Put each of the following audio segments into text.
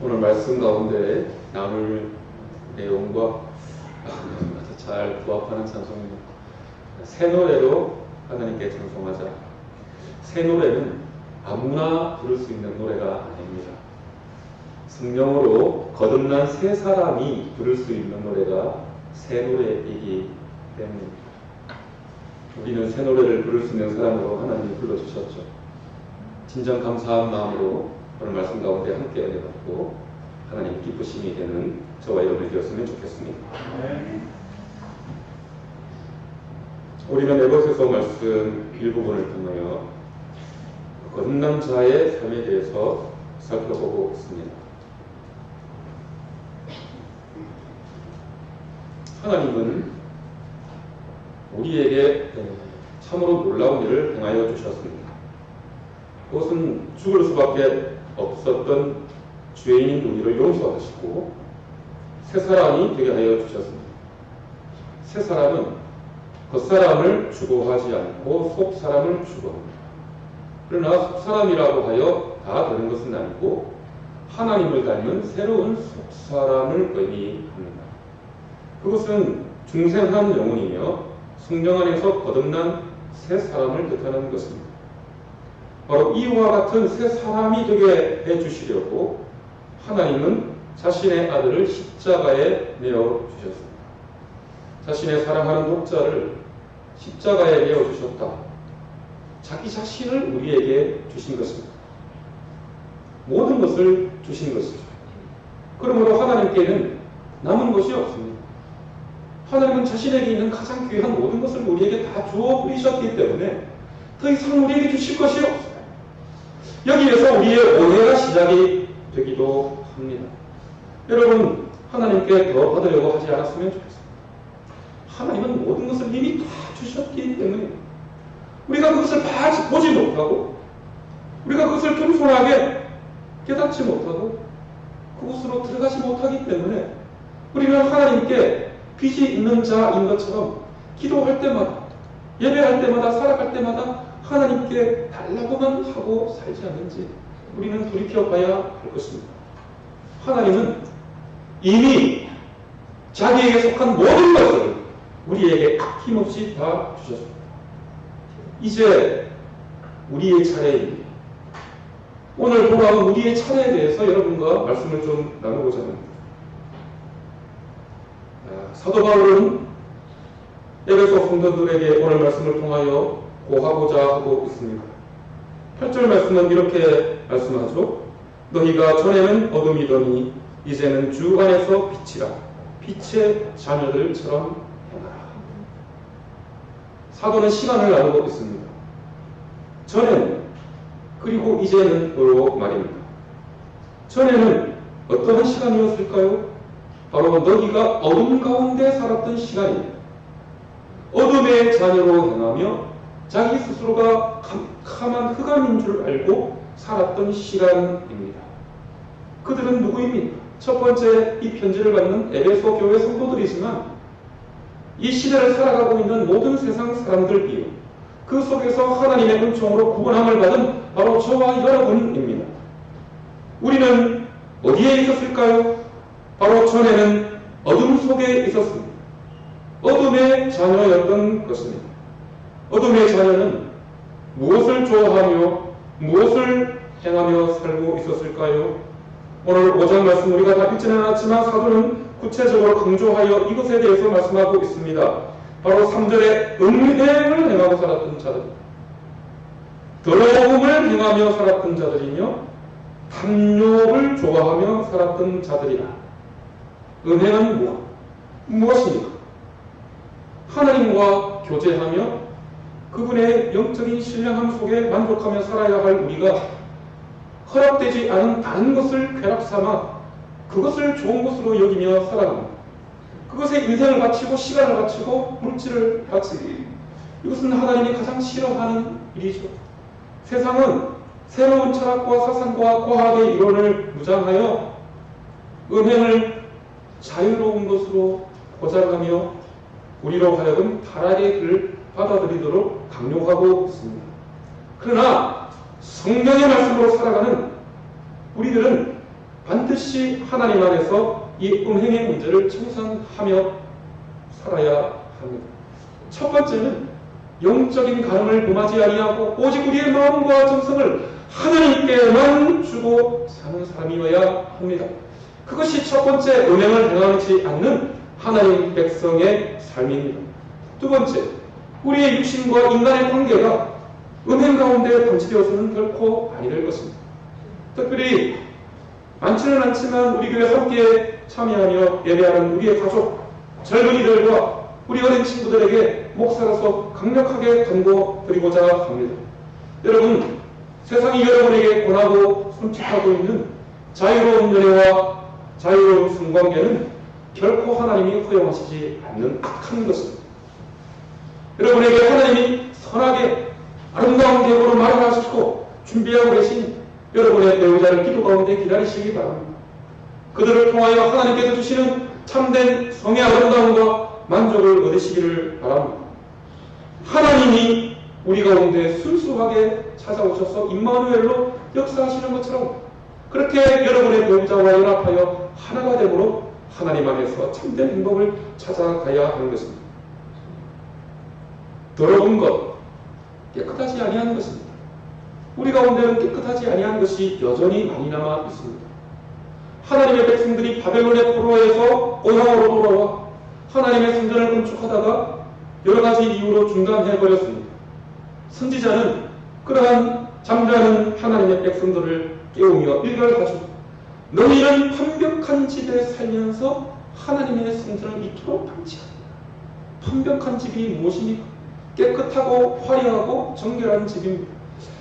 오늘 말씀 가운데 나눌 내용과 잘 부합하는 찬송입니다. 새 노래로 하나님께 찬송하자. 새 노래는 아무나 부를 수 있는 노래가 아닙니다. 성령으로 거듭난 새 사람이 부를 수 있는 노래가 새 노래이기 때문입니다. 우리는 새 노래를 부를 수 있는 사람으로 하나님이 불러주셨죠. 진정 감사한 마음으로 오늘 말씀 가운데 함께 은혜 받고 하나님 기쁘심이 되는 저와 여러분이 되었으면 좋겠습니다. 우리는 에베소서 말씀 일부분을 통하여 거듭난 자의 삶에 대해서 살펴보고 있습니다. 하나님은 우리에게 참으로 놀라운 일을 행하여 주셨습니다. 그것은 죽을 수밖에 없었던 죄인인 우리를 용서하시고 새 사람이 되게 하여 주셨습니다. 새 사람은 겉사람을 추구하지 않고 속사람을 추구합니다. 그러나 속사람이라고 하여 다 되는 것은 아니고 하나님을 닮은 새로운 속사람을 의미합니다. 그것은 중생한 영혼이며 성령 안에서 거듭난 새 사람을 뜻하는 것입니다. 바로 이와 같은 새 사람이 되게 해주시려고 하나님은 자신의 아들을 십자가에 내어주셨습니다. 자신의 사랑하는 독자를 십자가에 내어주셨다. 자기 자신을 우리에게 주신 것입니다. 모든 것을 주신 것이죠. 그러므로 하나님께는 남은 것이 없습니다. 하나님은 자신에게 있는 가장 귀한 모든 것을 우리에게 다 주어 버리셨기 때문에 더 이상 우리에게 주실 것이 없어요. 여기에서 우리의 오해가 시작이 되기도 합니다. 여러분, 하나님께 더 받으려고 하지 않았으면 좋겠습니다. 하나님은 모든 것을 이미 다 주셨기 때문에 우리가 그것을 보지 못하고 우리가 그것을 겸손하게 깨닫지 못하고 그곳으로 들어가지 못하기 때문에 우리는 하나님께 빚이 있는 자인 것처럼 기도할 때마다 예배할 때마다 살아갈 때마다 하나님께 달라고만 하고 살지 않는지 우리는 돌이켜봐야 할 것입니다. 하나님은 이미 자기에게 속한 모든 것을 우리에게 아낌없이 다 주셨습니다. 이제 우리의 차례입니다. 오늘 돌아온 우리의 차례에 대해서 여러분과 말씀을 좀 나누고자 합니다. 사도 바울은 에베소 성도들에게 오늘 말씀을 통하여 고하고자 하고 있습니다. 8절 말씀은 이렇게 말씀하죠. 너희가 전에는 어둠이더니 이제는 주 안에서 빛이라. 빛의 자녀들처럼 행하라. 사도는 시간을 나누고 있습니다. 전에는 그리고 이제는으로 말입니다. 전에는 어떠한 시간이었을까요? 바로 너희가 어둠 가운데 살았던 시간입니다. 어둠의 자녀로 행하며 자기 스스로가 캄캄한 흑암인 줄 알고 살았던 시간입니다. 그들은 누구입니까? 첫 번째 이 편지를 받는 에베소 교회 성도들이지만 이 시대를 살아가고 있는 모든 세상 사람들이요. 그 속에서 하나님의 은총으로 구원함을 받은 바로 저와 여러분입니다. 우리는 어디에 있었을까요? 바로 전에는 어둠 속에 있었습니다. 어둠의 자녀였던 것입니다. 어둠의 자녀는 무엇을 좋아하며 무엇을 행하며 살고 있었을까요? 오늘 5장 말씀 우리가 다 읽지는 않았지만 사도는 구체적으로 강조하여 이것에 대해서 말씀하고 있습니다. 바로 3절에 음행을 행하고 살았던 자들, 더러움을 행하며 살았던 자들이며 탐욕을 좋아하며 살았던 자들이라. 은행은 무엇입니까? 하나님과 교제하며 그분의 영적인 신령함 속에 만족하며 살아야 할 우리가 허락되지 않은 다른 것을 쾌락 삼아 그것을 좋은 것으로 여기며 살아갑니다. 그것에 인생을 바치고 시간을 바치고 물질을 바치기, 이것은 하나님이 가장 싫어하는 일이죠. 세상은 새로운 철학과 사상과 과학의 이론을 무장하여 은행을 자유로운 것으로 포장하며 우리로 하여금 타락의 길을 받아들이도록 강요하고 있습니다. 그러나 성령의 말씀으로 살아가는 우리들은 반드시 하나님 안에서 이 음행의 문제를 청산하며 살아야 합니다. 첫 번째는 영적인 가름을 범하지 아니하고 오직 우리의 마음과 정성을 하나님께만 주고 사는 사람이어야 합니다. 그것이 첫 번째, 음행을 행하지 않는 하나님 백성의 삶입니다. 두 번째, 우리의 육신과 인간의 관계가 음행 가운데 방치되어서는 결코 아니 될 것입니다. 특별히 많지는 않지만 우리 교회 함께 참여하며 예배하는 우리의 가족, 젊은이들과 우리 어린 친구들에게 목사로서 강력하게 권고드리고자 합니다. 여러분, 세상이 여러분에게 권하고 손짓하고 있는 자유로운 연애와 자유로운 성관계는 결코 하나님이 허용하시지 않는 악한 것입니다. 여러분에게 하나님이 선하게 아름다운 계획으로 마련하시고 준비하고 계신 여러분의 배우자를 기도 가운데 기다리시기 바랍니다. 그들을 통하여 하나님께서 주시는 참된 성의 아름다움과 만족을 얻으시기를 바랍니다. 하나님이 우리 가운데 순수하게 찾아오셔서 임마누엘로 역사하시는 것처럼 그렇게 여러분의 배우자와 연합하여 하나가 되므로 하나님 안에서 참된 행복을 찾아가야 하는 것입니다. 더러운 것, 깨끗하지 아니한 것입니다. 우리 가운데는 깨끗하지 아니한 것이 여전히 많이 남아 있습니다. 하나님의 백성들이 바벨론의 포로에서 고향으로 돌아와 하나님의 성전을 건축하다가 여러 가지 이유로 중단해버렸습니다. 선지자는 그러한 잠자는 하나님의 백성들을 깨우며 일갈하죠. 너희는 완벽한 집에 살면서 하나님의 성전을 이토록 방치한다. 완벽한 집이 무엇입니까? 깨끗하고 화려하고 정결한 집입니다.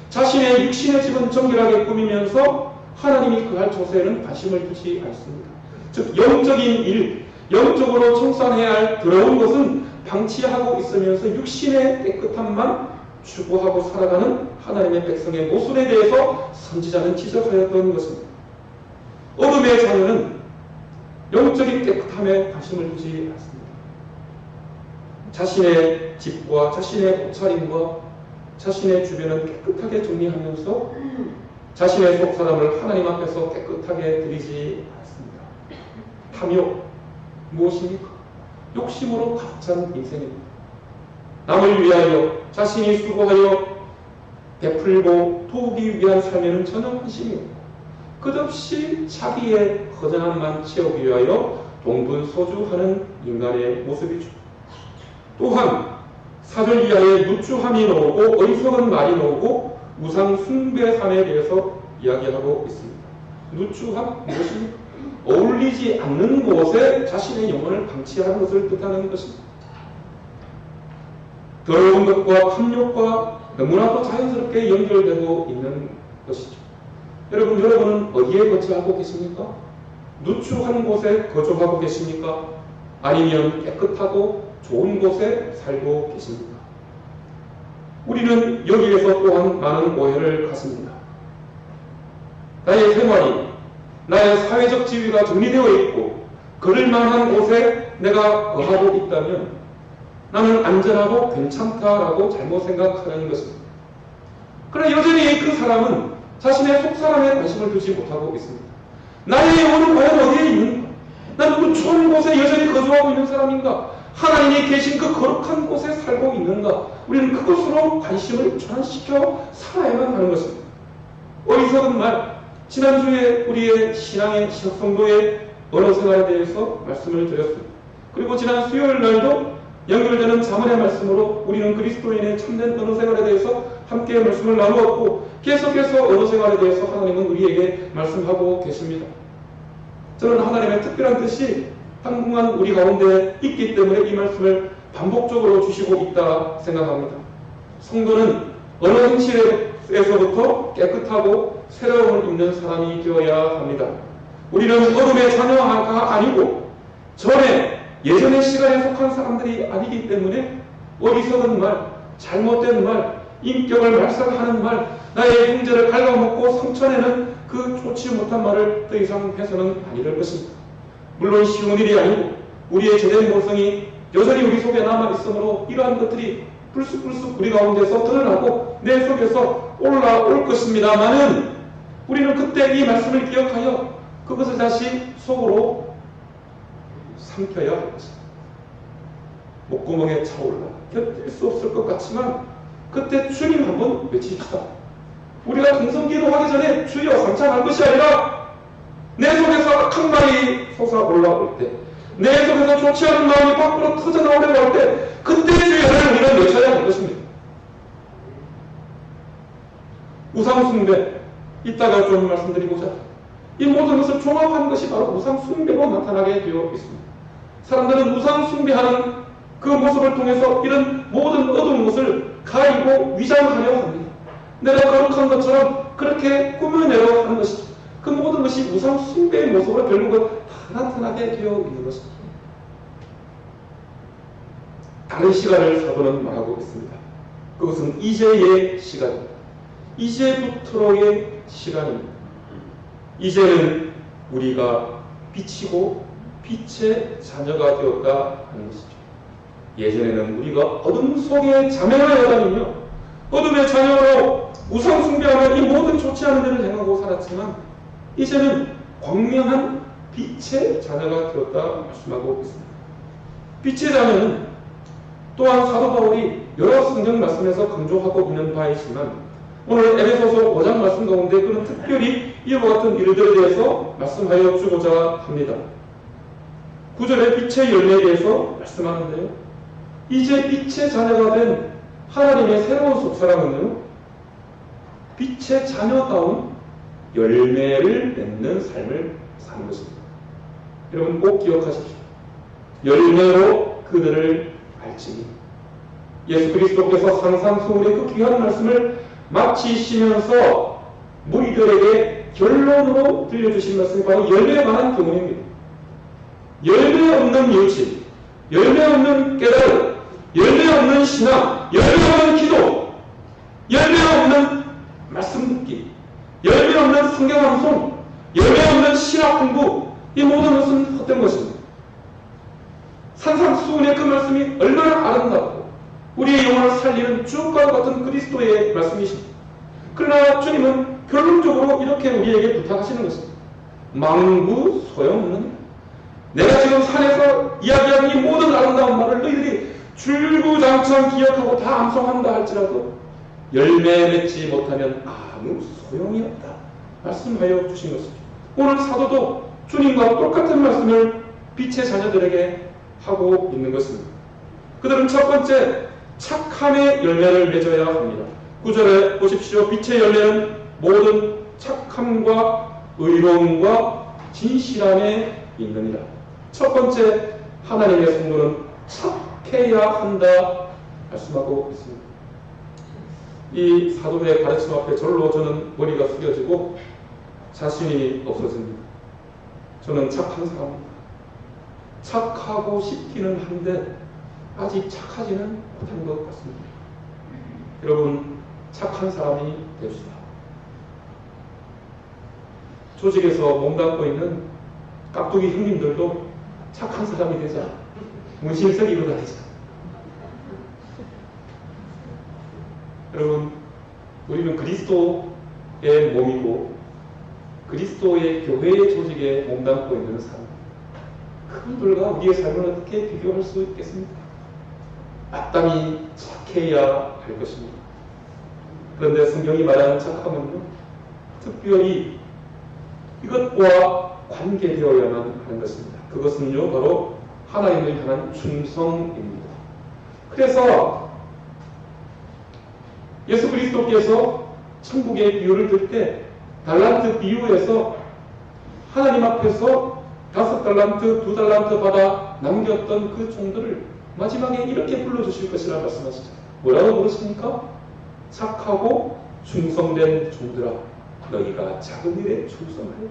자신의 육신의 집은 정결하게 꾸미면서 하나님이 그할 조세에는 관심을 두지 않습니다. 즉 영적인 일, 영적으로 청산해야 할 더러운 것은 방치하고 있으면서 육신의 깨끗함만 추구하고 살아가는 하나님의 백성의 모습에 대해서 선지자는 지적하였던 것입니다. 어둠의 자녀는 영적인 깨끗함에 관심을 두지 않습니다. 자신의 집과 자신의 옷차림과 자신의 주변을 깨끗하게 정리하면서 자신의 속사람을 하나님 앞에서 깨끗하게 드리지 않습니다. 탐욕, 무엇입니까? 욕심으로 가득 찬 인생입니다. 남을 위하여 자신이 수고하여 베풀고 도우기 위한 삶에는 전혀 관심이 없고 끝없이 자기의 허전함만 채우기 위하여 동분서주하는 인간의 모습이죠. 또한 사절 이하에 누추함이 나오고 어리석은 말이 나오고 우상 숭배함에 대해서 이야기하고 있습니다. 누추함 무엇입니까? 어울리지 않는 곳에 자신의 영혼을 방치하는 것을 뜻하는 것입니다. 더러운 것과 탐욕과 너무나도 자연스럽게 연결되고 있는 것이죠. 여러분은 어디에 거처하고 계십니까? 누추한 곳에 거주하고 계십니까? 아니면 깨끗하고 좋은 곳에 살고 계십니까? 우리는 여기에서 또한 많은 오해를 갖습니다. 나의 생활이, 나의 사회적 지위가 정리되어 있고 그럴 만한 곳에 내가 거하고 있다면 나는 안전하고 괜찮다라고 잘못 생각하는 것입니다. 그러나 여전히 그 사람은 자신의 속사람에 관심을 두지 못하고 있습니다. 나의 영혼은 과연 어디에 있는가? 나는 누추한 곳에 여전히 거주하고 있는 사람인가? 하나님이 계신 그 거룩한 곳에 살고 있는가? 우리는 그것으로 관심을 전환시켜 살아야만 하는 것입니다. 어리석은 말, 지난주에 우리의 신앙의 성도의 언어 생활에 대해서 말씀을 드렸습니다. 그리고 지난 수요일 날도 연결되는 자문의 말씀으로 우리는 그리스도인의 참된 언어 생활에 대해서 함께 말씀을 나누었고 계속해서 언어 생활에 대해서 하나님은 우리에게 말씀하고 계십니다. 저는 하나님의 특별한 뜻이 당분간 우리 가운데 있기 때문에 이 말씀을 반복적으로 주시고 있다 생각합니다. 성도는 언어 행실에서부터 깨끗하고 새로움을 입는 사람이 되어야 합니다. 우리는 어둠의 자녀가 아니고 전에 예전의 시간에 속한 사람들이 아니기 때문에 어리석은 말, 잘못된 말, 인격을 말살하는 말, 나의 형제를 갉아먹고 성천에는 그 좋지 못한 말을 더 이상 해서는 아니 될 것입니다. 물론 쉬운 일이 아니고 우리의 제된 본성이 여전히 우리 속에 남아있으므로 이러한 것들이 불쑥불쑥 우리 가운데서 드러나고 내 속에서 올라올 것입니다만은 우리는 그때 이 말씀을 기억하여 그것을 다시 속으로 삼켜야 할 것입니다. 목구멍에 차올라 견딜 수 없을 것 같지만 그때 주님 한번 외치십시다. 우리가 동성기도 하기 전에 주여 상창할 것이 아니라 내 속에서 악한 말이 솟아올라올 때, 내 속에서 좋지 않은 마음이 밖으로 터져나오려고 할 때, 그때 주여를 우리는 외쳐야 할 것입니다. 우상숭배, 이따가 좀 말씀드리고자, 이 모든 것을 종합한 것이 바로 우상숭배로 나타나게 되어 있습니다. 사람들은 우상숭배하는 그 모습을 통해서 이런 모든 어두운 것을 가리고 위장하려 합니다. 내가 거룩한 것처럼 그렇게 꾸며내려 하는 것이죠. 그 모든 것이 우상숭배의 모습으로 결국은 다 나타나게 되어 있는 것입니다. 다른 시간을 사도는 말하고 있습니다. 그것은 이제의 시간입니다. 이제부터의 시간입니다. 이제는 우리가 빛이고 빛의 자녀가 되었다 하는 것이죠. 예전에는 우리가 어둠 속의 자매와 여단이며 어둠의 자녀로 우상숭배하며 이 모든 좋지 않은 일을 행하고 살았지만 이제는 광명한 빛의 자녀가 되었다 말씀하고 있습니다. 빛의 자녀는 또한 사도 바울이 여러 성경 말씀에서 강조하고 있는 바이지만 오늘 에베소서 5장 말씀 가운데 그는 특별히 이와 같은 일들에 대해서 말씀하여 주고자 합니다. 9절에 빛의 열매에 대해서 말씀하는데요. 이제 빛의 자녀가 된 하나님의 새로운 속사람은요, 빛의 자녀다운 열매를 맺는 삶을 사는 것입니다. 여러분 꼭 기억하십시오. 열매로 그들을 알지니. 예수 그리스도께서 산상수훈의 그 귀한 말씀을 마치시면서 무리들에게 결론으로 들려주신 말씀이 바로 열매에 관한 교훈입니다. 열매 없는 유치, 열매 없는 깨달음, 열매 없는 신앙, 열매 없는 기도, 열매 없는 말씀 듣기, 열매 없는 성경 방송, 열매 없는 신학 공부, 이 모든 것은 헛된 것입니다. 산상수훈의 그 말씀이 얼마나 아름답고 우리의 영혼을 살리는 주옥과 같은 그리스도의 말씀이십니다. 그러나 주님은 결론적으로 이렇게 우리에게 부탁하시는 것입니다. 망구 소용없는, 내가 지금 산에서 이야기하는 이 모든 아름다운 말을 너희들이 줄구장창 기억하고 다 암송한다 할지라도 열매 맺지 못하면 아무 소용이 없다 말씀하여 주신 것입니다. 오늘 사도도 주님과 똑같은 말씀을 빛의 자녀들에게 하고 있는 것입니다. 그들은 첫 번째 착함의 열매를 맺어야 합니다. 9절에 보십시오. 빛의 열매는 모든 착함과 의로움과 진실함에 있느니라. 첫 번째 하나님의 성도는 착해야 한다 말씀하고 있습니다. 이 사도의 가르침 앞에 절로 저는 머리가 숙여지고 자신이 없어집니다. 저는 착한 사람입니다. 착하고 싶기는 한데 아직 착하지는 못한 것 같습니다. 여러분 착한 사람이 됩시다. 조직에서 몸담고 있는 깍두기 형님들도 착한 사람이 되자. 문신색이고 다니자. 여러분 우리는 그리스도의 몸이고 그리스도의 교회의 조직에 몸담고 있는 사람, 그분들과 우리의 삶을 어떻게 비교할 수 있겠습니까? 마땅히 착해야 할 것입니다. 그런데 성경이 말하는 착함은요, 특별히 이것과 관계되어야만 하는 것입니다. 그것은요 바로 하나님을 향한 충성입니다. 그래서 예수 그리스도께서 천국의 비유를 들 때 달란트 비유에서 하나님 앞에서 5달란트, 2달란트 받아 남겼던 그 종들을 마지막에 이렇게 불러주실 것이라 말씀하시죠. 뭐라고 부르십니까? 착하고 충성된 종들아, 너희가 작은 일에 충성하여.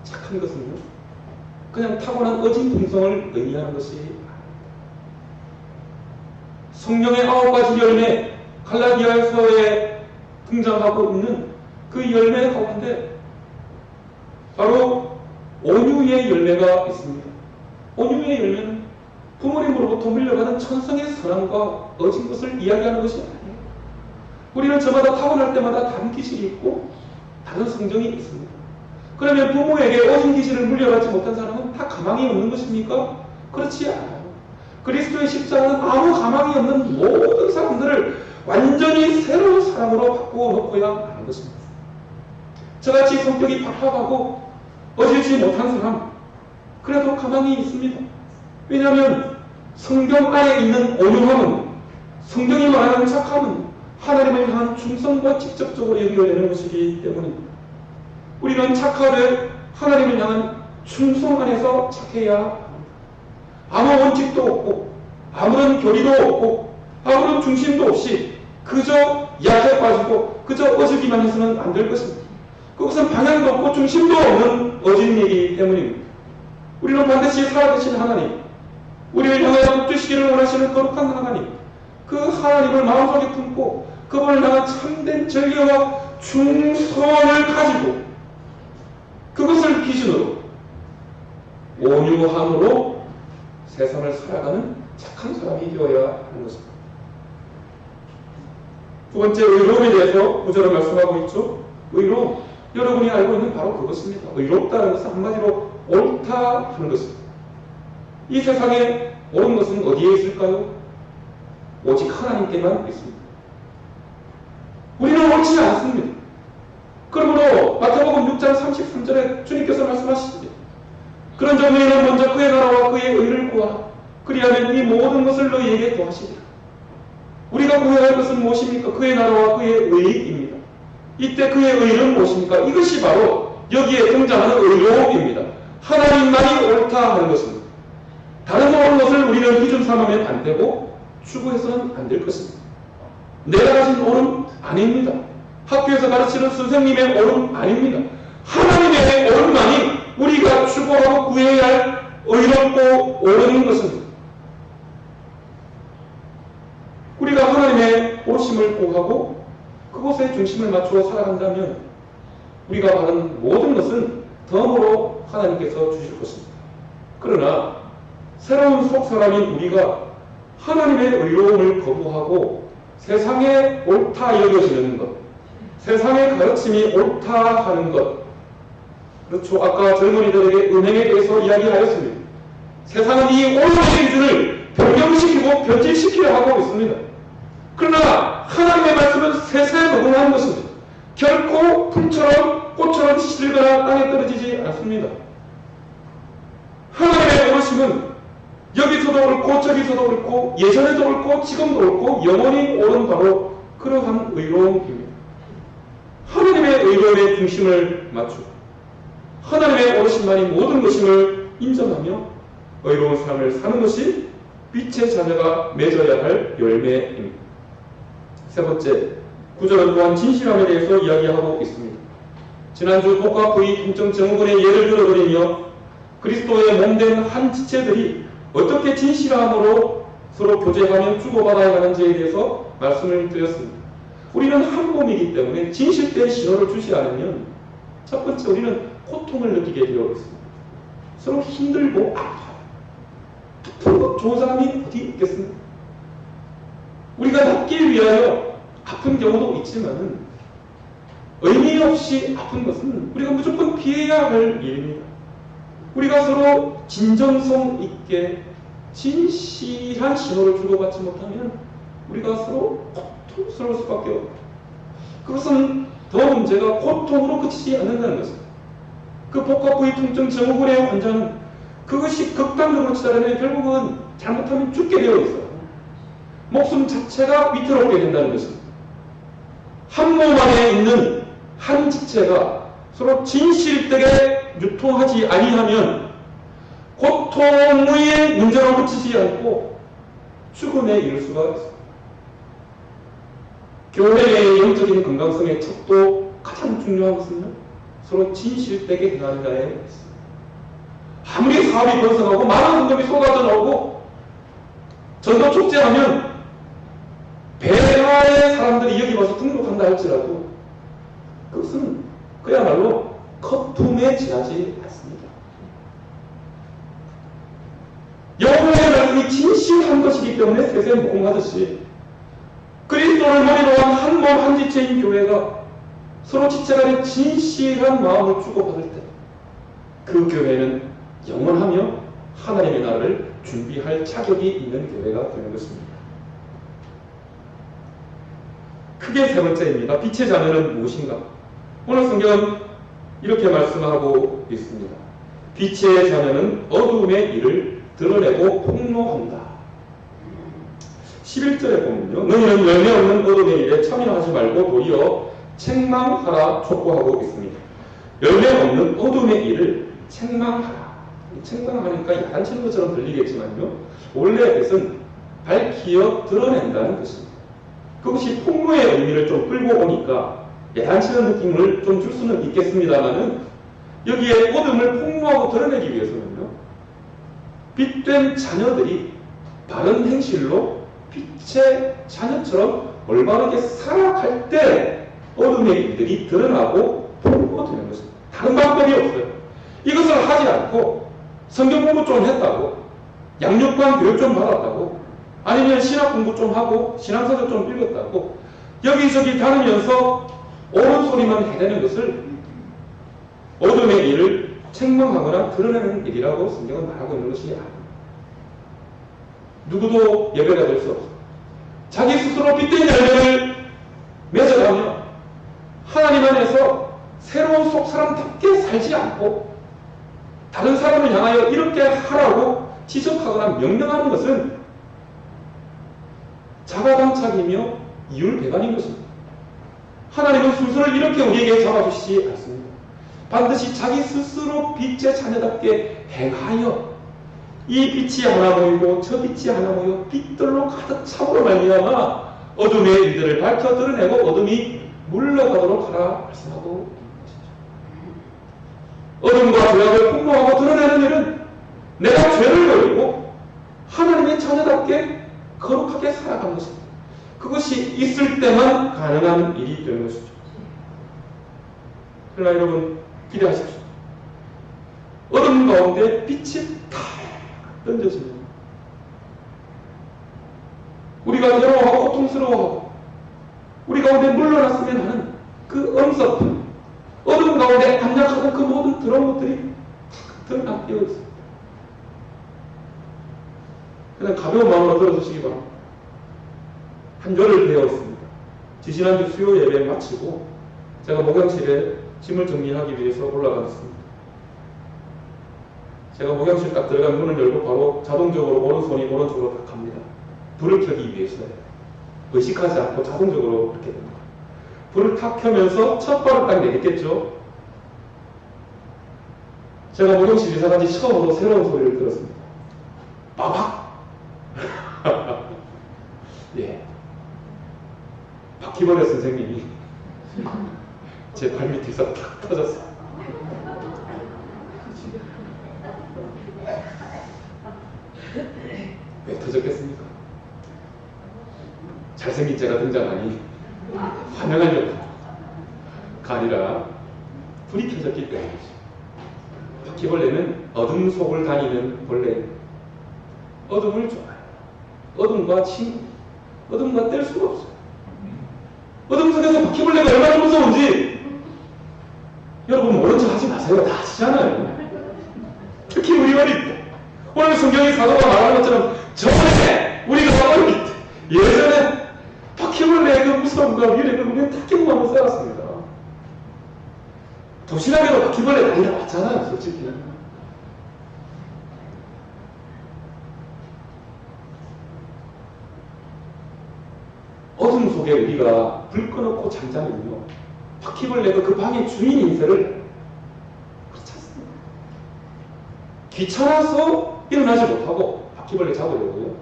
착한 것은요, 그냥 타고난 어진 품성을 의미하는 것이 아닙니다. 성령의 9가지 열매, 갈라디아서에 등장하고 있는 그 열매 가운데 바로 온유의 열매가 있습니다. 온유의 열매는 부모님으로부터 물려받은 천성의 선함과 어진 것을 이야기하는 것이 아니에요. 우리는 저마다 타고날 때마다 다른 기질이 있고 다른 성정이 있습니다. 그러면 부모에게 어진 기질을 물려받지 못한 사람은 다 가망이 없는 것입니까? 그렇지 않아요. 그리스도의 십자가는 아무 가망이 없는 모든 사람들을 완전히 새로운 사람으로 바꾸어 놓고야 하는 것입니다. 저같이 성격이 박합하고 어질지 못한 사람, 그래도 가망이 있습니다. 왜냐하면 성경 안에 있는 온유함은, 성경이 말하는 착함은 하나님을 향한 충성과 직접적으로 연결되는 것이기 때문입니다. 우리는 착하되 하나님을 향한 충성 안에서 착해야 합니다. 아무 원칙도 없고 아무런 교리도 없고 아무런 중심도 없이 그저 약해 빠지고 그저 어지기만 해서는 안 될 것입니다. 그것은 방향도 없고 중심도 없는 어진이기 때문입니다. 우리는 반드시 살아계신 하나님, 우리를 향하여 주시기를 원하시는 거룩한 하나님, 그 하나님을 마음속에 품고 그분을 향한 참된 절개와 충성을 가지고 그것을 기준으로 온유함으로 세상을 살아가는 착한 사람이 되어야 하는 것입니다. 두 번째, 의로움에 대해서 구절을 말씀하고 있죠. 의로움, 여러분이 알고 있는 바로 그것입니다. 의롭다는 것은 한마디로 옳다 하는 것입니다. 이 세상에 옳은 것은 어디에 있을까요? 오직 하나님께만 있습니다. 우리는 옳지 않습니다. 그러므로 마태복음 6장 33절에 주님께서 말씀하시죠. 그런 점에는 먼저 그의 나라와 그의 의를 구하라. 그리하면 이 모든 것을 너희에게 더하시리라. 우리가 구해야 할 것은 무엇입니까? 그의 나라와 그의 의입니다. 이때 그의 의는 무엇입니까? 이것이 바로 여기에 등장하는 의로움입니다. 하나님만이 옳다 하는 것입니다. 다른 옳은 것을 우리는 기준 삼으면 안 되고 추구해서는 안 될 것입니다. 내가 가진 옳음 아닙니다. 학교에서 가르치는 선생님의 옳음 아닙니다. 하나님의 옳음만이 우리가 추구하고 구해야 할 의롭고 옳은 것입니다. 우리가 하나님의 옳으심을 구하고 그곳에 중심을 맞추어 살아간다면 우리가 바라는 모든 것은 덤으로 하나님께서 주실 것입니다. 그러나 새로운 속사람인 우리가 하나님의 의로움을 거부하고 세상에 옳다 여겨지는 것, 세상의 가르침이 옳다 하는 것, 그렇죠. 아까 젊은이들에게 은행에 대해서 이야기하였습니다. 세상은 이 옳음의 기준을 변경시키고 변질시키려 하고 있습니다. 그러나 하나님의 말씀은 세세에 무궁한 것입니다. 결코 풀처럼 꽃처럼 시들거나 땅에 떨어지지 않습니다. 하나님의 옳으심은 여기서도 옳고 저기서도 옳고 예전에도 옳고 지금도 옳고 영원히 옳은 바로 그러한 의로움입니다. 하나님의 의로움에 중심을 맞추고 하나님의 옳으심만이 모든 것임을 인정하며 의로운 삶을 사는 것이 빛의 자녀가 맺어야 할 열매입니다. 세 번째, 구절은 또한 진실함에 대해서 이야기하고 있습니다. 지난주 복과 부의 통증 증후군의 예를 들어드리며 그리스도의 몸된 한 지체들이 어떻게 진실함으로 서로 교제하며 주고받아야 하는지에 대해서 말씀을 드렸습니다. 우리는 한 몸이기 때문에 진실된 신호를 주지 않으면 첫 번째 우리는 고통을 느끼게 되어 있습니다. 서로 힘들고 아파요. 더 좋은 사람이 어디 있겠습니까? 우리가 낫기 위하여 아픈 경우도 있지만 의미 없이 아픈 것은 우리가 무조건 피해야 할 일입니다. 우리가 서로 진정성 있게 진실한 신호를 주고받지 못하면 우리가 서로 고통스러울 수밖에 없고 그것은 더 문제가 고통으로 그치지 않는다는 것입니다. 그 복과 부의 통증 증후군의 환자는 그것이 극단적으로 치달으면 결국은 잘못하면 죽게 되어 있어요. 목숨 자체가 위태롭게 된다는 것입니다. 한 몸 안에 있는 한 지체가 서로 진실되게 유통하지 아니하면 고통의 문제로 그치지 않고 죽음에 이를 수가 있습니다. 교회의 영적인 건강성의 척도 가장 중요한 것은요, 서로 진실되게 행하는가에 있습니다. 아무리 사업이 번성하고 많은 헌금이 쏟아져 나오고 전도 축제하면 배화의 사람들이 여기 와서 등록한다 할지라도 그것은 그야말로 거품에 지나지 않습니다. 여호와의 말씀이 진실한 것이기 때문에 세세 무궁하듯이 그리스도를 머리로 한 한 몸 한 지체인 교회가 서로 지체간에 진실한 마음을 주고받을 때 그 교회는 영원하며 하나님의 나라를 준비할 자격이 있는 교회가 되는 것입니다. 크게 세 번째입니다. 빛의 자녀는 무엇인가? 오늘 성경은 이렇게 말씀하고 있습니다. 빛의 자녀는 어두움의 일을 드러내고 폭로한다. 11절에 보면요. 너희는 열매 없는 어둠의 일에 참여하지 말고 도리어 책망하라 촉구하고 있습니다. 열매 없는 어둠의 일을 책망하라. 책망하니까 야단치는 것처럼 들리겠지만요. 원래 뜻은 밝히어 드러낸다는 것입니다. 그것이 폭로의 의미를 좀 끌고 오니까 야단치는 느낌을 좀 줄 수는 있겠습니다만은 여기에 어둠을 폭로하고 드러내기 위해서는요. 빛된 자녀들이 바른 행실로 빛의 자녀처럼 올바르게 살아갈 때 어둠의 일들이 드러나고 폭로되는 것입니다. 다른 방법이 없어요. 이것을 하지 않고 성경 공부 좀 했다고, 양육관 교육 좀 받았다고, 아니면 신학 공부 좀 하고 신앙서적 좀 읽었다고 여기저기 다니면서 옳은 소리만 해내는 것을 어둠의 일을 책망하거나 드러내는 일이라고 성경은 말하고 있는 것이 아닙니다. 누구도 예배가 될 수 없어요. 자기 스스로 빛된 열매를 맺어가며 하나님 안에서 새로운 속 사람답게 살지 않고 다른 사람을 향하여 이렇게 하라고 지적하거나 명령하는 것은 자가당착이며 이율배반인 것입니다. 하나님은 순서를 이렇게 우리에게 잡아주시지 않습니다. 반드시 자기 스스로 빛의 자녀답게 행하여 이 빛이 하나 모이고 저 빛이 하나 모여 빛들로 가득 차므로 말미암아 어둠의 일들을 밝혀 드러내고 어둠이 물러가도록 하라 말씀하고 어둠과 죄악을 폭로하고 드러내는 일은 내가 죄를 버리고 하나님의 자녀답게 거룩하게 살아가는 것입니다. 그것이 있을 때만 가능한 일이 되는 것이죠. 그러나 여러분 기대하십시오. 어둠 가운데 빛이 탁 던져지면 우리가 괴로워하고 고통스러워하고 우리 가운데 물러났으면 하는 그 엄섭한 어둠 가운데 담약하던 그 모든 더러운 것들이 탁 드러나게 되어 있습니다. 그냥 가벼운 마음으로 들어주시기 바랍니다. 한 열흘 되어 있습니다. 지지난주 수요 예배 마치고 제가 목욕실에 짐을 정리하기 위해서 올라갔습니다. 제가 목욕실 딱 들어간 문을 열고 바로 자동적으로 오른손이 오른쪽으로 딱 갑니다. 불을 켜기 위해서요. 의식하지 않고 자동적으로 그렇게 됩니다. 불을 탁 켜면서 첫 발을 딱 내딛겠죠. 제가 목욕실 이사 간지 처음으로 새로운 소리를 들었습니다. 빠박! 예. 바퀴벌레 선생님이 제 발밑에서 탁 터졌어요. 왜 터졌겠습니까? 잘생긴 제가 등장하니 환영하려고 가 아니라 불이 켜졌기 때문이죠. 바퀴벌레는 어둠 속을 다니는 벌레. 어둠을 좋아해요. 어둠과 친구. 어둠과 뗄 수가 없어요. 어둠 속에서 바퀴벌레가 얼마나 무서운지 여러분 모른 척 하지 마세요. 다 아시잖아요. 특히 우리 어릴 때 오늘 성경의 사도가 말하는 것처럼 전에 우리가 어릴 때 예전에 바퀴벌레의 그 무서움과 위력을 우리는 다 경험하고 살았습니다. 도시락에도 바퀴벌레 많이 나왔잖아요. 솔직히. 어둠 속에 우리가 불 꺼놓고 잠자면요. 바퀴벌레가 그 방의 주인 인쇄를 그렇지 않습니다. 귀찮아서 일어나지 못하고 바퀴벌레 잡으려고요.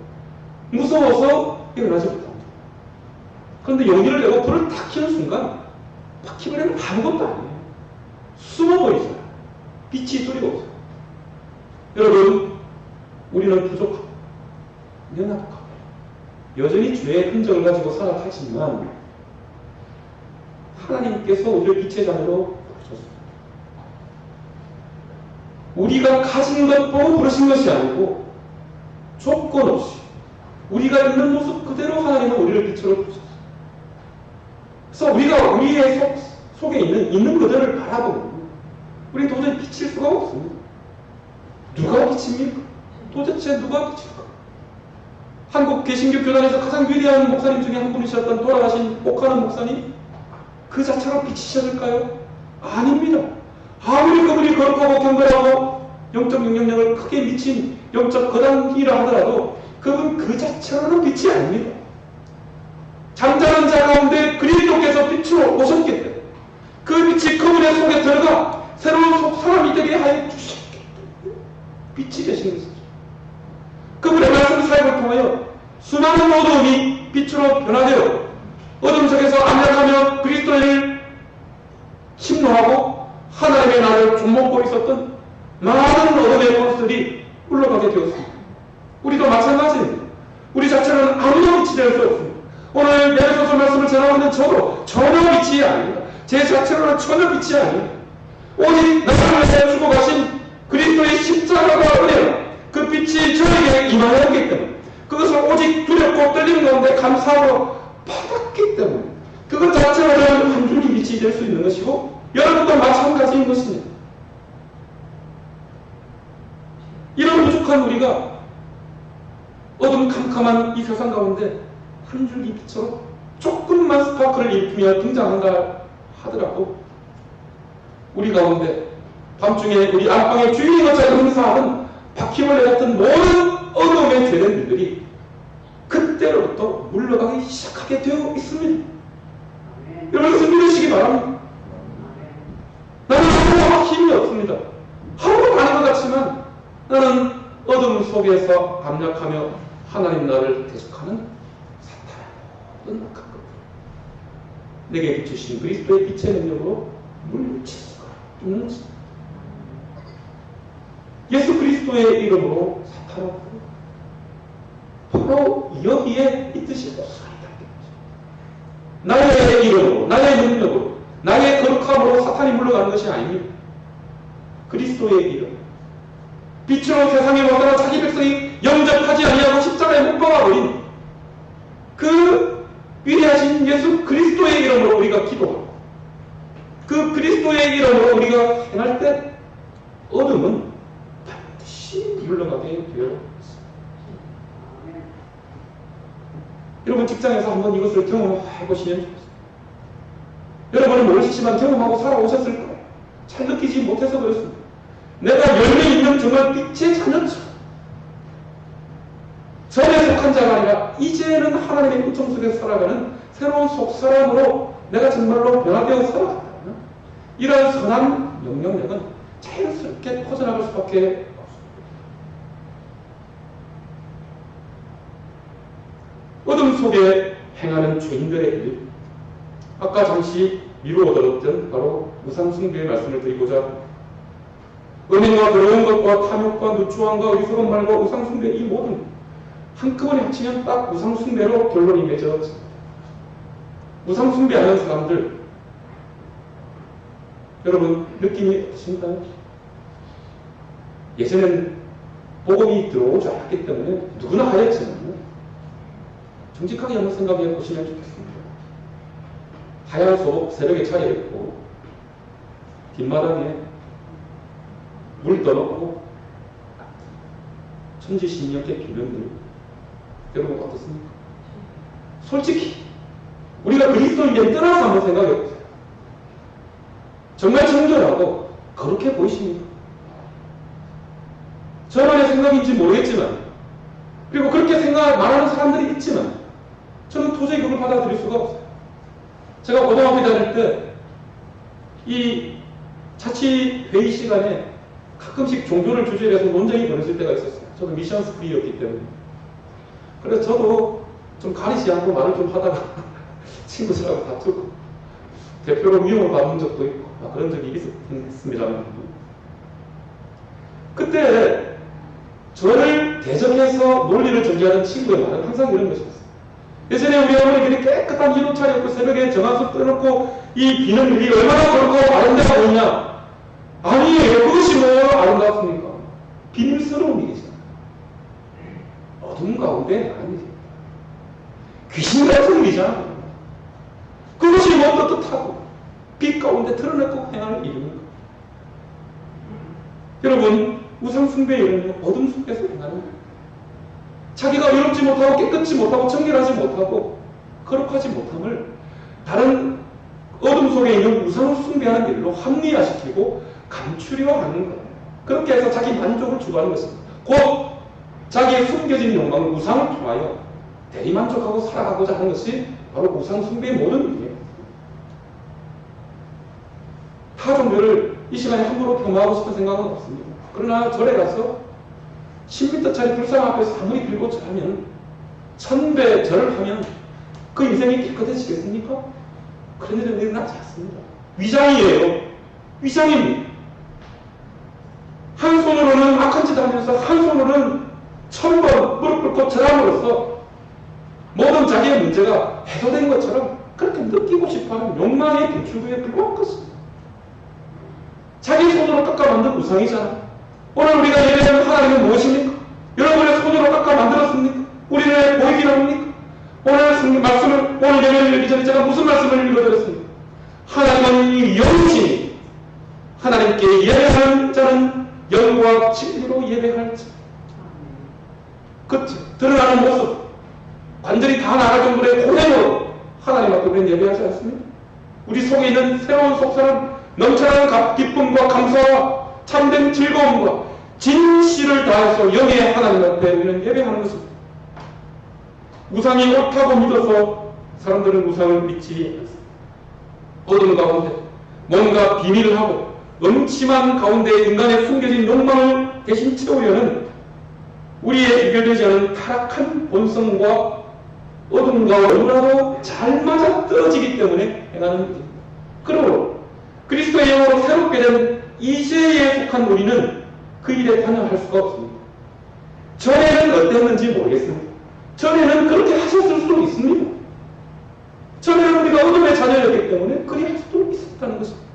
무서워서 일어나지 못합니다. 그런데 용기를 내고 불을 탁 켜는 순간 바퀴벌레는 아무것도 아니에요. 숨어버리잖아요. 빛이 소리가 없어요. 여러분 우리는 부족하고 연약하고 여전히 죄의 흔적을 가지고 살아가지만 하나님께서 우리를 빛의 자녀로 부르셨습니다. 우리가 가진 것 보고 부르신 것이 아니고 조건 없이 우리가 있는 모습 그대로 하나님은 우리를 빛으로 부르셨어요. 그래서 우리가 우리의 속에 있는 그대를 바라보면 우리 도저히 비칠 수가 없습니다. 누가 비칩니까? 도대체 누가 비칠까? 한국 개신교 교단에서 가장 위대한 목사님 중에 한 분이셨던 돌아가신 목하는 목사님, 그 자체가 비치셨을까요? 아닙니다. 아무리 그분이 거룩하고 경건하고 영적 영향력을 크게 미친 영적 거당이라 하더라도 그분 그 자체로는 빛이 아닙니다. 잠자는 자 가운데 그리스도께서 빛으로 오셨기 때문에 그 빛이 그분의 속에 들어가 새로운 속 사람이 되게 하여 주셨기 때문에 빛이 되신 것이죠. 그분의 말씀 사역을 통하여 수많은 어두움이 빛으로 변화되어 어둠 속에서 암약하며 그리스도를 침노하고 하나님의 나라를 좀먹고 있었던 많은 어둠의 꽃들이 흘러가게 되었습니다. 우리도 마찬가지입니다. 우리 자체는 아무도 빛이 될 수 없습니다. 오늘 에베소서 말씀을 전하고 있는 저도 전혀 빛이 아닙니다. 제 자체로는 전혀 빛이 아닙니다. 오직 나를 위해 주고 가신 그리스도의 십자가가 은혜로 그 빛이 저에게 임하였기 때문에 그것을 오직 두렵고 떨리는 가운데 감사하고 받았기 때문에 그것 자체로는 한 줄기 빛이 될 수 있는 것이고 여러분도 마찬가지인 것입니다. 이런 부족한 우리가 어둠 캄캄한 이 세상 가운데 한 줄기 빛으로 조금만 스파크를 일으키며 등장한다 하더라도 우리 가운데 밤중에 우리 안방의 주인인 것처럼 행사하는 바퀴벌레 같은 모든 어둠의 죄된 일들이 그때로부터 물러가기 시작하게 되어 있습니다. 여러분 이것을 믿으시기 바랍니다. 나는 하루도 힘이 없습니다. 하루도 아닌 것 같지만 나는 어둠 속에서 압력하며 하나님 나라를 대적하는 사탄의 모든 각각 내게 비추신 그리스도의 빛의 능력으로 물리칠 수가 없는 것입니다. 예수 그리스도의 이름으로 사탄을 바로 여기에 이 뜻이 없어야 있다. 나의 이름으로, 나의 능력으로, 나의 거룩함으로 사탄이 물러가는 것이 아닙니다. 그리스도의 이름. 빛으로 세상에 와서 자기 백성이 영접하지 아니하고 십자가에 못 박아버린 그 위대하신 예수 그리스도의 이름으로 우리가 기도하고 그 그리스도의 이름으로 우리가 행할 때 어둠은 반드시 물러가게 되어 있습니다. 여러분 직장에서 한번 이것을 경험해 보시면 좋겠습니다. 여러분은 모르시지만 경험하고 살아오셨을 거예요. 잘 느끼지 못해서 그렇습니다. 내가 열매 있는 정말 빛의 자녀처럼 전에 속한 자가 아니라 이제는 하나님의 은총 속에 살아가는 새로운 속사람으로 내가 정말로 변화되어 살아간다면 이러한 선한 영향력은 자연스럽게 퍼져나갈 수밖에 없습니다. 어둠 속에 행하는 죄인들의 일, 아까 잠시 미루어 들었던 바로 우상숭배의 말씀을 드리고자 은행과 더러운 것과 탐욕과 누추함과 어리석은 말과 우상숭배 이 모든 한꺼번에 합치면 딱 우상숭배로 결론이 맺어집니다. 우상숭배하는 사람들 여러분 느낌이 어떠신가요? 예전엔 복음이 들어오지 않았기 때문에 누구나 하였지만 정직하게 한번 생각해 보시면 좋겠습니다. 하얀 속 새벽에 차려있고 뒷마당에 물 떠놓고 천지신명께 비명들 여러분 어떻습니까? 솔직히 우리가 그리스도인들 떠나서 한번 생각해 보세요. 정말 정결하고 거룩해 보이십니까? 저만의 생각인지 모르겠지만 그리고 그렇게 말하는 사람들이 있지만 저는 도저히 그걸 받아들일 수가 없어요. 제가 고등학교 다닐 때 이 자치회의 시간에 가끔씩 종교를 주제로 해서 논쟁이 벌어질 때가 있었어요. 저도 미션 스프리였기 때문에. 그래서 저도 좀 가리지 않고 말을 좀 하다가 친구들하고 다투고 대표로 위험을 받은 적도 있고 그런 적이 있습니다만 그때 저를 대적해서 논리를 전개하는 친구의 말은 항상 이런 것이었어요. 예전에 우리 어머니들이 깨끗한 흰 옷 차려입고 새벽에 정한수 떠놓고 이 비는 일이 얼마나 거룩하고 아름다워 보이냐. 아니에요. 그것이 뭐 아름답습니까? 비밀스러운 일이잖아요. 어둠 가운데 아니지. 귀신 같은 일이잖아요. 그것이 뭐 떳떳하고 빛 가운데 드러내고 행할 일입니까? 여러분, 우상숭배의 일은 어둠 속에서 행하는 거예요. 자기가 의롭지 못하고 깨끗지 못하고 정결하지 못하고 거룩하지 못함을 다른 어둠 속에 있는 우상을 숭배하는 일로 합리화시키고 감추려하는 거예요. 그렇게 해서 자기 만족을 추구하는 것입니다. 곧 자기의 숨겨진 욕망, 우상을 통하여 대리만족하고 살아가고자 하는 것이 바로 우상 숭배의 모든 의미예요. 타 종교를 이 시간에 함부로 폄하하고 싶은 생각은 없습니다. 그러나 절에 가서 10m짜리 불상 앞에서 아무리 빌고 절하면 1000배 절을 하면 그 인생이 깨끗해지겠습니까? 그런 일은 일어나지 않습니다. 위장이에요. 위장입니다. 한 손으로는 악한 짓 하면서 한 손으로는 1000번 무릎 꿇고 절함으로써 모든 자기의 문제가 해소된 것처럼 그렇게 느끼고 싶어하는 욕망의 분출구에 불과한 것입니다. 자기 손으로 깎아 만든 우상이잖아. 오늘 우리가 예배하는 하나님은 무엇입니까? 여러분의 손으로 깎아 만들었습니까? 우리는 보이긴 합니까? 오늘 말씀을, 오늘 예배를 열기 전에 제가 무슨 말씀을 읽어드렸습니까? 하나님은 영이시니 하나님께 예배하는 자는 영과 진리로 예배할지. 그치? 드러나는 모습, 관절이 다 나갈 정도의 고행으로 하나님 앞에 우리는 예배하지 않습니까? 우리 속에 있는 새로운 속사람, 넘쳐나는 기쁨과 감사와 참된 즐거움과 진실을 다해서 영의 하나님 앞에 우리는 예배하는 것입니다. 우상이 옳다고 믿어서 사람들은 우상을 믿지 않습니다. 어둠 가운데 뭔가 비밀을 하고 음침한 가운데 인간의 숨겨진 욕망을 대신 채우려는 우리의 해결되지 않은 타락한 본성과 어둠과 너무나도 잘 맞아 떨어지기 때문에 행하는 일입니다. 그러므로 그리스도의 영으로 새롭게 된 이제에 속한 우리는 그 일에 관여할 수가 없습니다. 전에는 어땠는지 모르겠습니다. 전에는 그렇게 하셨을 수도 있습니다. 전에는 우리가 어둠의 자녀였기 때문에 그리 할 수도 있었다는 것입니다.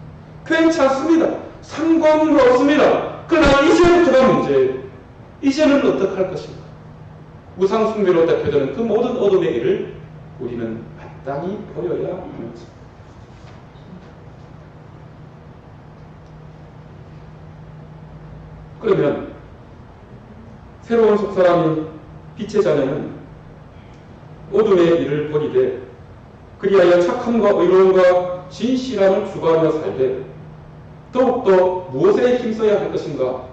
괜찮습니다. 상관은 없습니다. 그러나 이제부터가 문제예요. 이제는 어떻게 할 것인가? 우상숭배로 대표되는 그 모든 어둠의 일을 우리는 마땅히 버려야 하는 것입니다. 그러면 새로운 속사람인 빛의 자녀는 어둠의 일을 버리되 그리하여 착함과 의로움과 진실함을 추구하며 살되 더욱더 무엇에 힘써야 할 것인가?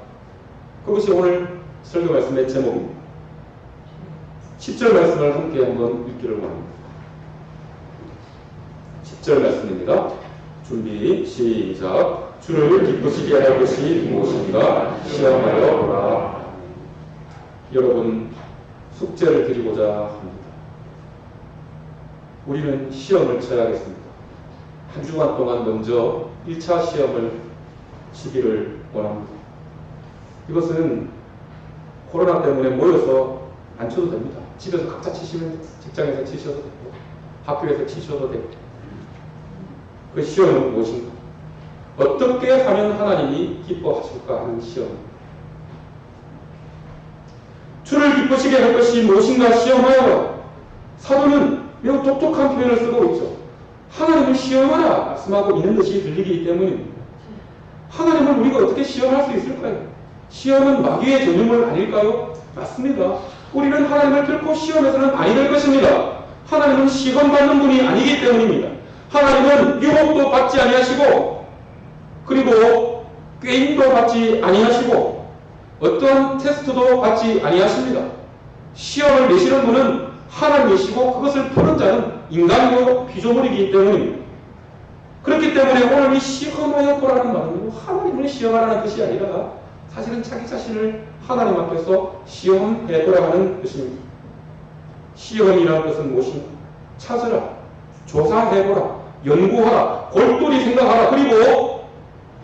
그것이 오늘 설교 말씀의 제목입니다. 10절 말씀을 함께 한번 읽기를 원합니다. 10절 말씀입니다. 준비 시작. 주를 기쁘시게 할 것이 무엇인가 시험하여 보라. 여러분, 숙제를 드리고자 합니다. 우리는 시험을 쳐야겠습니다. 한 주간 동안 먼저 1차 시험을 치기를 원합니다. 이것은 코로나 때문에 모여서 안 쳐도 됩니다. 집에서 각자 치시면 직장에서 치셔도 되고 학교에서 치셔도 되고. 그 시험은 무엇인가? 어떻게 하면 하나님이 기뻐하실까 하는 시험. 주를 기쁘시게 할 것이 무엇인가 시험하여라. 사도는 매우 독특한 표현을 쓰고 있죠. 하나님을 시험하라 말씀하고 있는 것이 들리기 때문입니다. 하나님을 우리가 어떻게 시험할 수 있을까요? 시험은 마귀의 전유물 아닐까요? 맞습니다. 우리는 하나님을 결코 시험해서는 아니 될 것입니다. 하나님은 시험받는 분이 아니기 때문입니다. 하나님은 유혹도 받지 아니하시고 그리고 게임도 받지 아니하시고 어떠한 테스트도 받지 아니하십니다. 시험을 내시는 분은 하나님이시고 그것을 푸는 자는 인간이고 피조물이기 때문입니다. 그렇기 때문에 오늘 이 시험하여 보라는 말은 하나님을 시험하라는 것이 아니라 사실은 자기 자신을 하나님 앞에서 시험해 보라는 것입니다. 시험이라는 것은 무엇인가? 찾으라, 조사해보라, 연구하라, 골똘히 생각하라, 그리고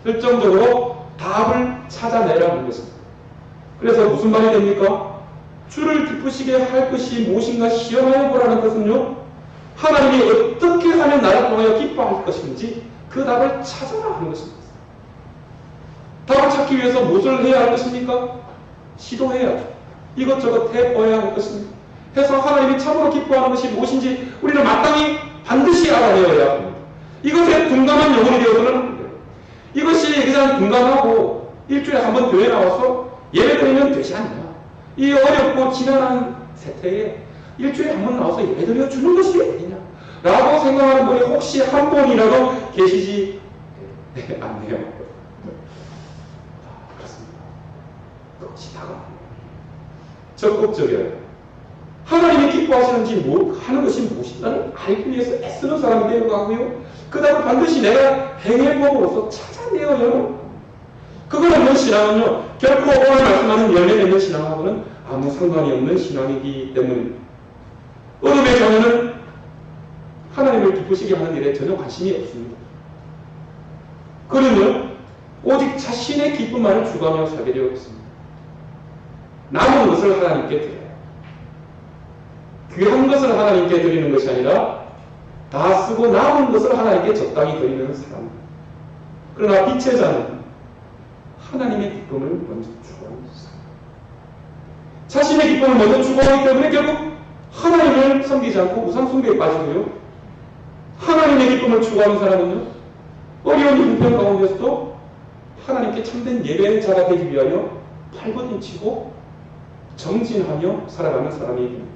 결정적으로 답을 찾아내라는 것입니다. 그래서 무슨 말이 됩니까? 주를 기쁘시게 할 것이 무엇인가 시험해 보라는 것은요, 하나님이 어떻게 하면 나를 통하여 기뻐할 것인지 그 답을 찾아라 하는 것입니다. 답을 찾기 위해서 무엇을 해야 할 것입니까? 시도해야죠. 이것저것 해봐야 할 것입니다. 해서 하나님이 참으로 기뻐하는 것이 무엇인지 우리는 마땅히 반드시 알아내어야 합니다. 이것에 둔감한 영혼이 되어서는 안 돼요. 이것이 그냥 둔감하고 일주일에 한 번 교회 나와서 예배 드리면 되지 않냐. 이 어렵고 지난한 세태에 일주일에 한 번 나와서 예배 드려 주는 것이 어디냐 라고 생각하는 분이 혹시 한 분이라도 계시지 않네요. 그렇습니다. 그것이 다가옵니다. 적극적이어요. 하나님이 기뻐하시는지 뭐 하는 것이 무엇인가를 알기 위해서 애쓰는 사람이 되어야 하고요. 그 다음 반드시 내가 행해법으로서 찾아내어야. 그걸 없는 신앙은요, 결코 오늘 말씀하는 열매 맺는 신앙하고는 아무 상관이 없는 신앙이기 때문입니다. 어둠의 자녀는 하나님을 기쁘시게 하는 일에 전혀 관심이 없습니다. 그는요, 오직 자신의 기쁨만을 추구하며 살게 되어 있습니다. 남은 것을 하나님께 드려요. 귀한 것을 하나님께 드리는 것이 아니라 다 쓰고 남은 것을 하나님께 적당히 드리는 사람입니다. 그러나 빛의 자는 하나님의 기쁨을 먼저 추구하는 사람. 자신의 기쁨을 먼저 추구하기 때문에 결국 하나님을 섬기지 않고 우상숭배에 빠지고요. 하나님의 기쁨을 추구하는 사람은요, 어려운 형편 가운데서도 하나님께 참된 예배자가 되기 위하여 팔버둥치고 정진하며 살아가는 사람이 됩니다.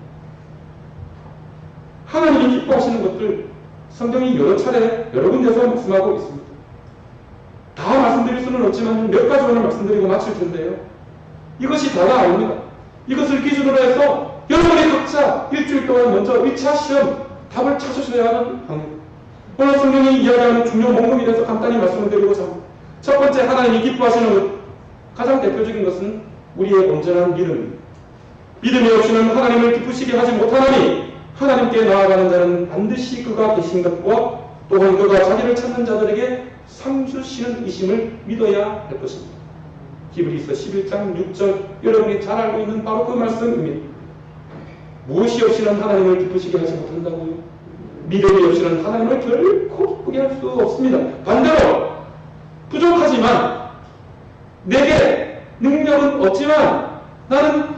하나님이 기뻐하시는 것들 성경이 여러 차례 여러 군데서 말씀하고 있습니다. 다 말씀드릴 수는 없지만 몇 가지만을 말씀드리고 마칠 텐데요. 이것이 다가 아닙니다. 이것을 기준으로 해서 여러분이 각자 일주일 동안 먼저 1차 시험 답을 찾으셔야 하는 방법. 오늘 성경이 이야기하는 중요 목록에 대해서 간단히 말씀을 드리고자 합니다. 첫 번째, 하나님이 기뻐하시는 것. 가장 대표적인 것은 우리의 온전한 믿음입니다. 믿음이 없이는 하나님을 기쁘시게 하지 못하나니 하나님께 나아가는 자는 반드시 그가 계신 것과 또한 그가 자기를 찾는 자들에게 상 주시는 이심을 믿어야 할 것입니다. 히브리서 11장 6절, 여러분이 잘 알고 있는 바로 그 말씀입니다. 무엇이 없이는 하나님을 기쁘시게 하지 못한다고요? 믿음이 없이는 하나님을 결코 기쁘게 할 수 없습니다. 반대로 부족하지만 내게 능력은 없지만 나는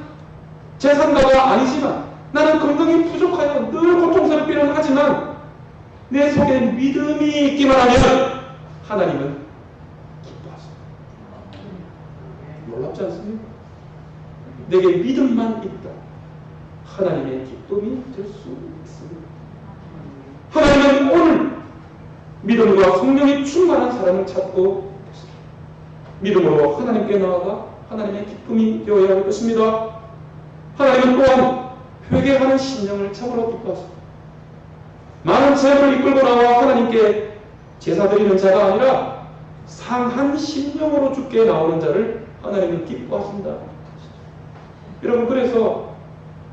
제3자가 아니지만 나는 건강이 부족하여 늘 고통스럽기는 하지만 내 속에 믿음이 있기만 하면 하나님은 기뻐하십니다. 놀랍지 않습니까? 내게 믿음만 있다. 하나님의 기쁨이 될 수 있습니다. 하나님은 오늘 믿음과 성령이 충만한 사람을 찾고 있습니다. 믿음으로 하나님께 나아가 하나님의 기쁨이 되어야 할 것입니다. 하나님은 또한 회개하는 심령을 참으로 기뻐하십니다. 많은 죄를 이끌고 나와 하나님께 제사 드리는 자가 아니라 상한 심령으로 주께 나오는 자를 하나님은 기뻐하신다. 여러분, 그래서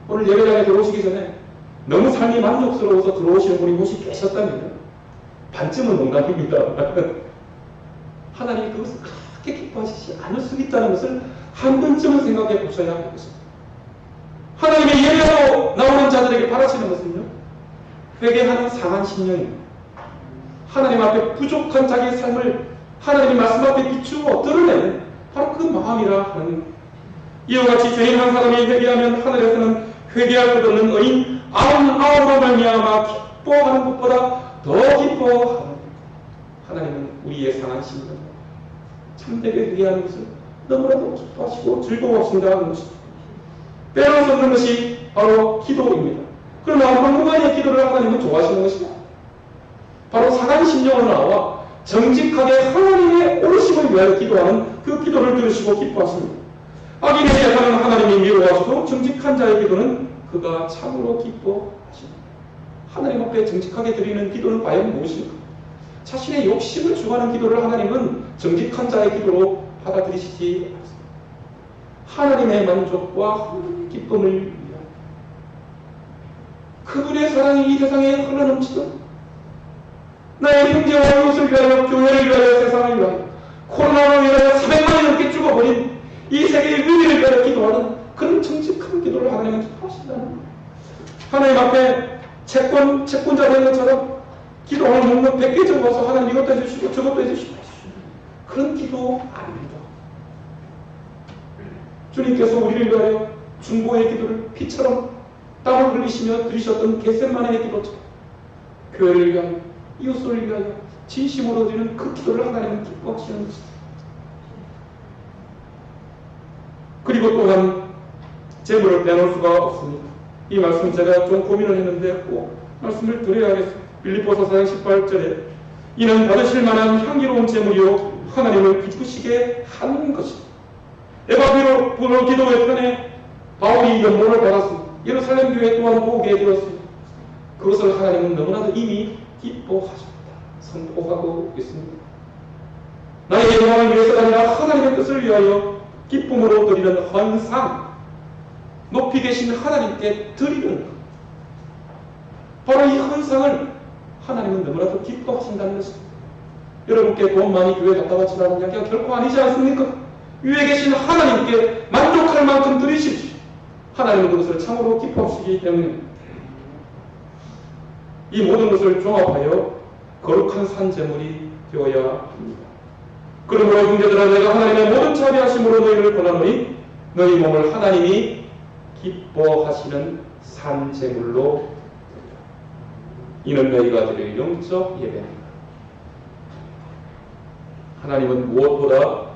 오늘 예배당에 들어오시기 전에 너무 삶이 만족스러워서 들어오시는 분이 혹시 계셨다면 반쯤은 농담입니다. 하나님이 그것을 그렇게 기뻐하시지 않을 수 있다는 것을 한 번쯤은 생각해 보셔야 하겠습니다. 하나님의 예배로 나오는 자들에게 바라시는 것은요, 회개하는 상한 심령입니다. 하나님 앞에 부족한 자기의 삶을 하나님의 말씀 앞에 비추어 드러내는 바로 그 마음이라 하는, 이와 같이 죄인 한 사람이 회개하면 하늘에서는 회개할 것 없는 의인 99으로 말미암아 기뻐하는 것보다 더 기뻐하는, 하나님은 우리의 상한 심령, 참되게 회개하는 것을 너무나도 기뻐하시고 즐거워하신다 하는 것입니다. 빼놓을 수 없는 것이 바로 기도입니다. 그러나 한순간의 기도를 하나님은 좋아하시는 것이다. 바로 상한 심령으로 나와 정직하게 하나님의 오르심을 위하여 기도하는 그 기도를 들으시고 기뻐하십니다. 악인의 제사는 하나님이 미워하시고 정직한 자의 기도는 그가 참으로 기뻐하십니다. 하나님 앞에 정직하게 드리는 기도는 과연 무엇입니까? 자신의 욕심을 주관하는 기도를 하나님은 정직한 자의 기도로 받아들이시지 않습니다. 하나님의 만족과 하나님의 기쁨을 위하여 그분의 사랑이 이 세상에 흘러넘치던 나의 형제와 이웃을 위하여, 교회를 위하여, 세상을 위하여, 코로나로 위하여 400만이 넘게 죽어버린 이 세계의 위기를 위하여 기도하는 그런 정직한 기도를 하나님은 기뻐하신다는 거예요. 하나님 앞에 채권자 되는 것처럼 기도하는 목록 100개 적어서 하나님 이것도 해주시고 저것도 해주시고 그런 기도 아닙니다. 주님께서 우리를 위하여 중보의 기도를 피처럼 땀을 흘리시며 드리셨던 겟세마네의 기도처럼 교회를 위하여, 이웃을 위하여 진심으로 드리는 그 기도를 하나님은 기뻐하시는 것입니다. 그리고 또한 재물을 빼놓을 수가 없습니다. 이 말씀 제가 좀 고민을 했는데 꼭 말씀을 드려야겠습니다. 빌립보서 4장 18절에 이는 받으실 만한 향기로운 재물이요 하나님을 기쁘시게 하는 것입니다. 에바비로 기도회 편에 바울이 연봉을 받았습니다. 예루살렘 교회 또한 보게 되었습니다. 그것을 하나님은 너무나도 이미 기뻐하십니다. 선포하고 있습니다. 나의 영광을 위해서가 아니라 하나님의 뜻을 위하여 기쁨으로 드리는 헌상, 높이 계신 하나님께 드리는 것. 바로 이 헌상을 하나님은 너무나도 기뻐하신다는 것입니다. 여러분께 돈 많이 교회 갔다 왔지라는 이야기가 결코 아니지 않습니까? 위에 계신 하나님께 만족할 만큼 드리십시오. 하나님은 그것을 참으로 기뻐하시기 때문입니다. 이 모든 것을 종합하여 거룩한 산재물이 되어야 합니다. 그러므로 형제들아 내가 하나님의 모든 자비하심으로 너희를 권하노니 너희 몸을 하나님이 기뻐하시는 산재물로 드리라. 이는 너희가 드릴 영적 예배입니다. 하나님은 무엇보다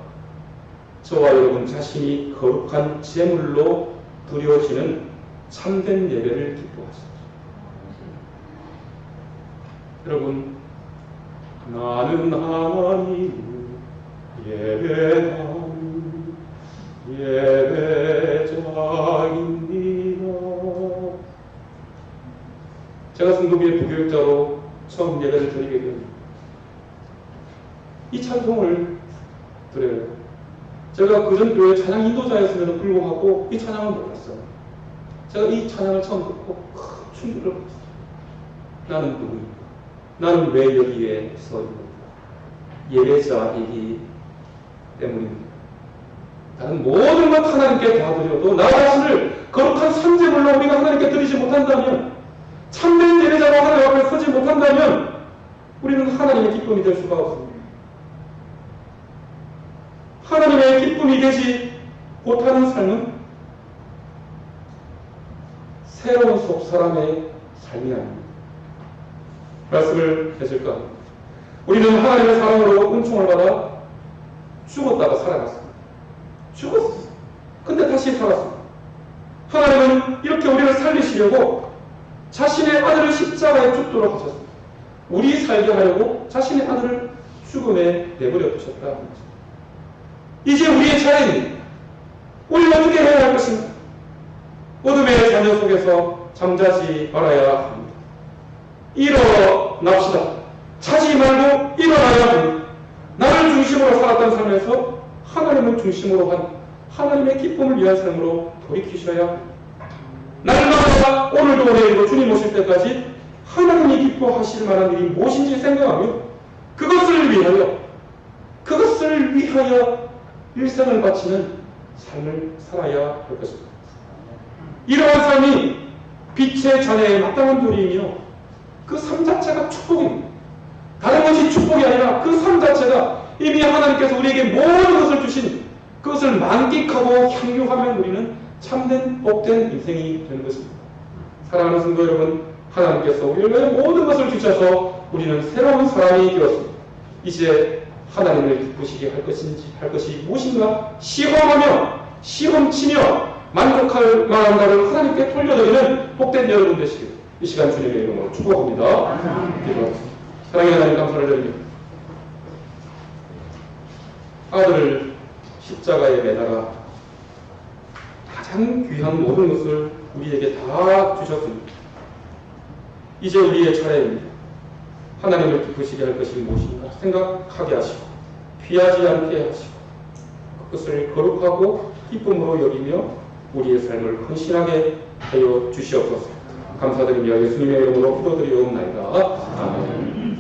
저와 여러분 자신이 거룩한 제물로 드려지는 참된 예배를 기뻐하십니다. 여러분, 나는 하나님을 예배하는 예배자입니다. 제가 성도교회 부교육자로 처음 예배를 드리게 됩니다. 이 찬송을 드려요. 제가 그전 교회 찬양 인도자였음에도 불구하고 이 찬양을 몰랐어요. 제가 이 찬양을 처음 듣고 큰 충격을 받았어요. 나는 누구입니까? 나는 왜 여기에 서 있는가? 예배자이기 때문입니다. 다른 모든 것 하나님께 다 드려도 나 자신을 거룩한 산재물로 우리가 하나님께 드리지 못한다면, 참된 예배자로 하나님 앞에 서지 못한다면 우리는 하나님의 기쁨이 될 수가 없습니다. 하나님의 기쁨이 되지 못하는 삶은 새로운 속 사람의 삶이 아닙니다. 말씀을 해줄까 합니다. 우리는 하나님의 사랑으로 은총을 받아 죽었다가 살아났습니다. 죽었어요. 근데 다시 살았습니다. 하나님은 이렇게 우리를 살리시려고 자신의 아들을 십자가에 죽도록 하셨습니다. 우리 살게 하려고 자신의 아들을 죽음에 내버려 두셨다. 이제 우리의 차례입니다. 우리는 어떻게 해야 할 것인가? 어둠의 자녀 속에서 잠자지 말아야 합니다. 일어납시다. 자지 말고 일어나야 합니다. 나를 중심으로 살았던 삶에서 하나님을 중심으로 한 하나님의 기쁨을 위한 삶으로 돌이키셔야 합니다. 날마다 오늘도 내일도 주님 오실 때까지 하나님이 기뻐하실 만한 일이 무엇인지 생각하며 그것을 위하여 일생을 바치는 삶을 살아야 할 것입니다. 이러한 삶이 빛의 자녀에 마땅한 도리이며 그 삶 자체가 축복입니다. 다른 것이 축복이 아니라 그 삶 자체가 이미 하나님께서 우리에게 모든 것을 주신 그것을 만끽하고 향유하면 우리는 참된 복된 인생이 되는 것입니다. 사랑하는 성도 여러분, 하나님께서 우리에게 모든 것을 주셔서 우리는 새로운 사람이 되었습니다. 이제 하나님을 기쁘시게 할 것이 무엇인가 시험치며 만족할 만한 것을 하나님께 돌려드리는 복된 여러분 되시길 이 시간 주님의 이름으로 축복합니다. 기도하겠습니다. 사랑의 하나님 감사를 드립니다. 아들을 십자가에 매달아 가장 귀한 모든 것을 우리에게 다 주셨습니다. 이제 우리의 차례입니다. 하나님을 기쁘시게 할 것이 무엇인가 생각하게 하시고 피하지 않게 하시고 그것을 거룩하고 기쁨으로 여기며 우리의 삶을 헌신하게 하여 주시옵소서. 감사드리며 예수님의 이름으로 기도드리옵나이다. 아멘.